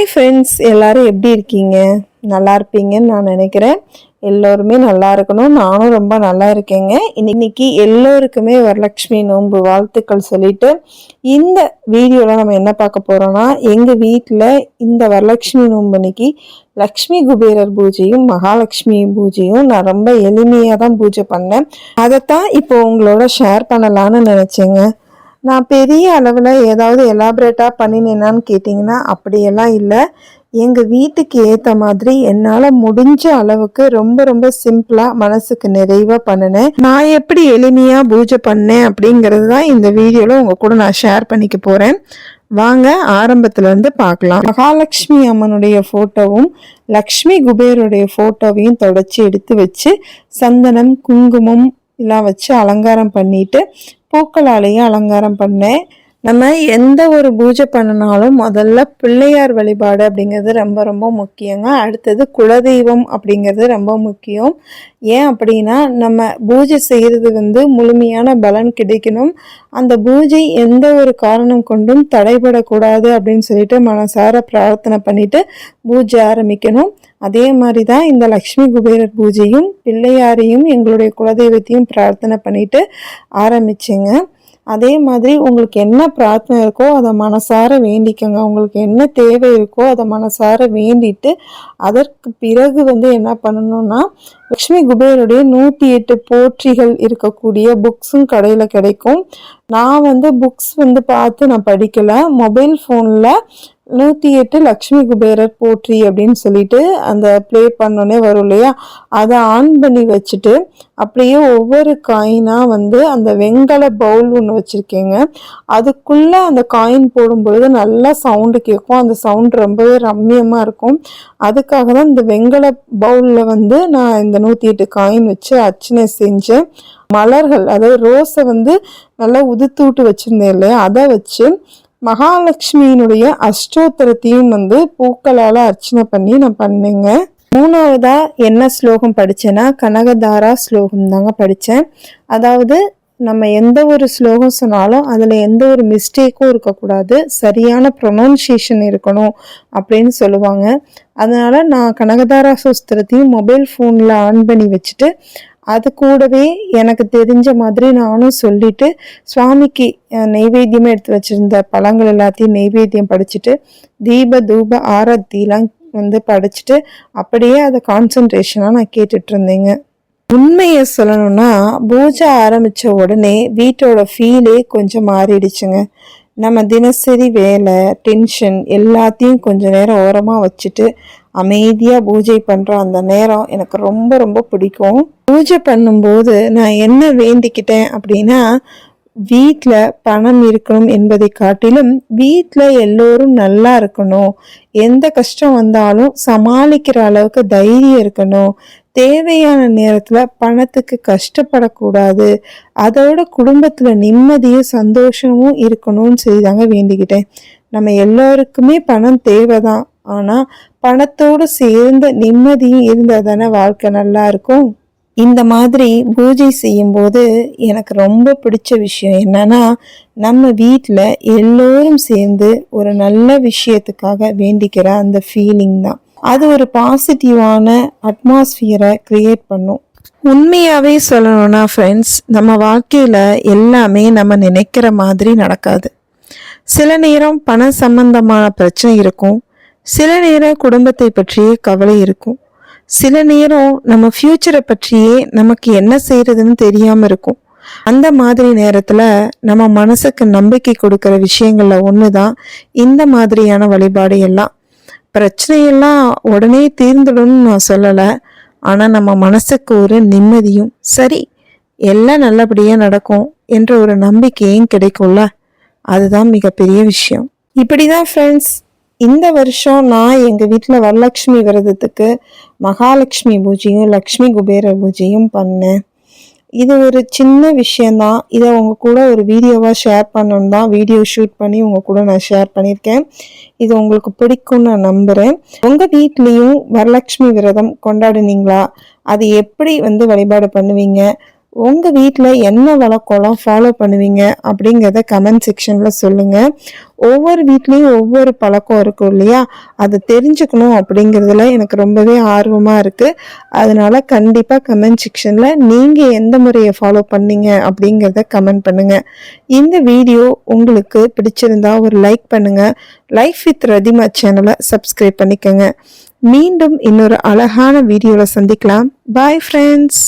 Hi friends, எல்லாரும் எப்படி இருக்கீங்க? நல்லா இருப்பீங்கன்னு நான் நினைக்கிறேன். எல்லோருமே நல்லா இருக்கணும். நானும் ரொம்ப நல்லா இருக்கேங்க. இன்னைக்கு எல்லோருக்குமே வரலட்சுமி நோன்பு வாழ்த்துக்கள் சொல்லிட்டு இந்த வீடியோவில் நம்ம என்ன பார்க்க போகிறோம்னா, எங்கள் வீட்டில் இந்த வரலட்சுமி நோன்பு அன்னைக்கு லக்ஷ்மி குபேரர் பூஜையும் மகாலட்சுமி பூஜையும் நான் ரொம்ப எளிமையாக தான் பூஜை பண்ணேன். அதைத்தான் இப்போ உங்களோட ஷேர் பண்ணலான்னு நினச்சேங்க. நான் பெரிய அளவில் ஏதாவது எலாபரேட்டாக பண்ணினேனான்னு கேட்டிங்கன்னா அப்படியெல்லாம் இல்லை. எங்கள் வீட்டுக்கு ஏற்ற மாதிரி என்னால் முடிஞ்ச அளவுக்கு ரொம்ப ரொம்ப சிம்பிளாக மனசுக்கு நிறைவாக பண்ணினேன். நான் எப்படி எளிமையாக பூஜை பண்ணேன் அப்படிங்கிறது தான் இந்த வீடியோவில் உங்கள் கூட நான் ஷேர் பண்ணிக்க போகிறேன். வாங்க ஆரம்பத்துலேருந்து பார்க்கலாம். மகாலட்சுமி அம்மனுடைய ஃபோட்டோவும் லக்ஷ்மி குபேருடைய ஃபோட்டோவையும் தொடச்சி எடுத்து வச்சு சந்தனம் குங்குமம் எல்லாம் வச்சு அலங்காரம் பண்ணிட்டு பூக்களாலேயே அலங்காரம் பண்ணேன். நம்ம எந்த ஒரு பூஜை பண்ணினாலும் முதல்ல பிள்ளையார் வழிபாடு அப்படிங்கிறது ரொம்ப ரொம்ப முக்கியங்க. அடுத்தது குலதெய்வம் அப்படிங்கிறது ரொம்ப முக்கியம். ஏன் அப்படின்னா, நம்ம பூஜை செய்கிறது முழுமையான பலன் கிடைக்கணும். அந்த பூஜை எந்த ஒரு காரணம் கொண்டும் தடைபடக்கூடாது அப்படின்னு சொல்லிட்டு மனசார பிரார்த்தனை பண்ணிட்டு பூஜை ஆரம்பிக்கணும். அதே மாதிரி தான் இந்த லக்ஷ்மி குபேரர் பூஜையும் பிள்ளையாரையும் எங்களுடைய குலதெய்வத்தையும் பிரார்த்தனை பண்ணிட்டு ஆரம்பிச்சேங்க. அதே மாதிரி உங்களுக்கு என்ன பிரார்த்தனை இருக்கோ அதை மனசார வேண்டிக்கோங்க. உங்களுக்கு என்ன தேவை இருக்கோ அதை மனசார வேண்டிட்டு அதற்கு பிறகு என்ன பண்ணணும்னா, லக்ஷ்மி குபேருடைய 108 போற்றிகள் இருக்கக்கூடிய புக்ஸும் கடையில் கிடைக்கும். நான் புக்ஸ் பார்த்து நான் படிக்கலை. மொபைல் ஃபோனில் 108 லக்ஷ்மி குபேரர் போற்றி அப்படின்னு சொல்லிட்டு அந்த ப்ளே பண்ணோன்னே வரும் இல்லையா, அதை ஆன் பண்ணி வச்சுட்டு அப்படியே ஒவ்வொரு காயினாக அந்த வெண்கல பவுல் ஒன்று வச்சுருக்கேங்க. அதுக்குள்ளே அந்த காயின் போடும்பொழுது நல்லா சவுண்டு கேட்கும். அந்த சவுண்ட் ரொம்பவே ரம்மியமாக இருக்கும். அதுக்காக தான் இந்த வெண்கல பவுலில் நான் இந்த 108 காயின் வச்சு அர்ச்சனை செஞ்சேன். மலர்கள், அதாவது ரோஸை நல்லா உதுத்து விட்டு வச்சுருந்தேன் இல்லையா, அதை வச்சு மகாலட்சுமியினுடைய அஷ்டோத்திரத்தையும் பூக்களால் அர்ச்சனை பண்ணி நான் பண்ணேங்க. மூணாவதா என்ன ஸ்லோகம் படித்தேன்னா, கனகதாரா ஸ்லோகம் தாங்க படித்தேன். அதாவது நம்ம எந்த ஒரு ஸ்லோகம் சொன்னாலும் அதில் எந்த ஒரு மிஸ்டேக்கும் இருக்கக்கூடாது, சரியான ப்ரொனவுன்சியேஷன் இருக்கணும் அப்படின்னு சொல்லுவாங்க. அதனால் நான் கனகதாரா சோஸ்திரத்தையும் மொபைல் ஃபோனில் ஆன் பண்ணி வச்சுட்டு அது கூடவே எனக்கு தெரிஞ்ச மாதிரி நானும் சொல்லிட்டு சுவாமிக்கு நெய்வேத்தியமாக எடுத்து வச்சுருந்த பழங்கள் எல்லாத்தையும் நெய்வேத்தியம் படிச்சுட்டு தீப தூப ஆரத்திலாம் படிச்சுட்டு அப்படியே அதை கான்சன்ட்ரேஷனாக நான் கேட்டுட்டு இருந்தேங்க. உண்மையை சொல்லணும்னா, பூஜை ஆரம்பித்த உடனே வீட்டோட ஃபீலே கொஞ்சம் மாறிடுச்சுங்க. நம்ம தினசரி வேலை டென்ஷன் எல்லாத்தையும் கொஞ்சம் நேரம் ஓரமாக வச்சுட்டு அமைதியாக பூஜை பண்ணுற அந்த நேரம் எனக்கு ரொம்ப ரொம்ப பிடிக்கும். பூஜை பண்ணும்போது நான் என்ன வேண்டிக்கிட்டேன் அப்படின்னா, வீட்டில் பணம் இருக்கணும் என்பதை காட்டிலும் வீட்டில் எல்லோரும் நல்லா இருக்கணும், எந்த கஷ்டம் வந்தாலும் சமாளிக்கிற அளவுக்கு தைரியம் இருக்கணும், தேவையான நேரத்தில் பணத்துக்கு கஷ்டப்படக்கூடாது, அதோட குடும்பத்தில் நிம்மதியும் சந்தோஷமும் இருக்கணும்னு சொல்லிதாங்க வேண்டிக்கிட்டேன். நம்ம எல்லோருக்குமே பணம் தேவைதான், ஆனால் பணத்தோடு சேர்ந்த நிம்மதியும் இருந்தால் தானே வாழ்க்கை நல்லா இருக்கும். இந்த மாதிரி பூஜை செய்யும்போது எனக்கு ரொம்ப பிடிச்ச விஷயம் என்னன்னா, நம்ம வீட்டில் எல்லோரும் சேர்ந்து ஒரு நல்ல விஷயத்துக்காக வேண்டிக்கிற அந்த ஃபீலிங் தான். அது ஒரு பாசிட்டிவான அட்மாஸ்பியரை கிரியேட் பண்ணும். உண்மையாகவே சொல்லணும்னா ஃப்ரெண்ட்ஸ், நம்ம வாழ்க்கையில் எல்லாமே நம்ம நினைக்கிற மாதிரி நடக்காது. சில நேரம் பண சம்பந்தமான பிரச்சனை இருக்கும், சில நேரம் குடும்பத்தை பற்றியே கவலை இருக்கும், சில நேரம் நம்ம ஃப்யூச்சரை பற்றியே நமக்கு என்ன செய்யறதுன்னு தெரியாமல் இருக்கும். அந்த மாதிரி நேரத்தில் நம்ம மனசுக்கு நம்பிக்கை கொடுக்குற விஷயங்கள்ல ஒன்று தான் இந்த மாதிரியான வழிபாடு எல்லாம். பிரச்சனையெல்லாம் உடனே தீர்ந்துடும்னு நான் சொல்லலை, ஆனால் நம்ம மனசுக்கு ஒரு நிம்மதியும் சரி எல்லாம் நல்லபடியாக நடக்கும் என்ற ஒரு நம்பிக்கையும் கிடைக்கும்ல, அதுதான் மிகப்பெரிய விஷயம். இப்படி தான் ஃப்ரெண்ட்ஸ், இந்த வருஷம் நான் எங்கள் வீட்டில் வரலட்சுமி விரதத்துக்கு மகாலட்சுமி பூஜையும் லக்ஷ்மி குபேர பூஜையும் பண்ணேன். இது ஒரு சின்ன விஷயந்தான். இதை உங்கள் கூட ஒரு வீடியோவாக ஷேர் பண்ணணும் தான் வீடியோ ஷூட் பண்ணி உங்கள் கூட நான் ஷேர் பண்ணியிருக்கேன். இது உங்களுக்கு பிடிக்கும்னு நான் நம்புகிறேன். உங்கள் வீட்லேயும் வரலட்சுமி விரதம் கொண்டாடுனீங்களா? அது எப்படி வழிபாடு பண்ணுவீங்க? உங்கள் வீட்டில் என்ன வழக்கம்லாம் ஃபாலோ பண்ணுவீங்க அப்படிங்கிறத கமெண்ட் செக்ஷனில் சொல்லுங்கள். ஒவ்வொரு வீட்லேயும் ஒவ்வொரு பழக்கம் இருக்கும் இல்லையா, அதை தெரிஞ்சுக்கணும் அப்படிங்கிறதுல எனக்கு ரொம்பவே ஆர்வமாக இருக்குது. அதனால் கண்டிப்பாக கமெண்ட் செக்ஷனில் நீங்கள் எந்த முறையை ஃபாலோ பண்ணீங்க அப்படிங்கிறத கமெண்ட் பண்ணுங்கள். இந்த வீடியோ உங்களுக்கு பிடிச்சிருந்தா ஒரு லைக் பண்ணுங்கள். லைஃப் வித் ரதிமா சேனலை சப்ஸ்கிரைப் பண்ணிக்கோங்க. மீண்டும் இன்னொரு அழகான வீடியோவில் சந்திக்கலாம். Bye friends.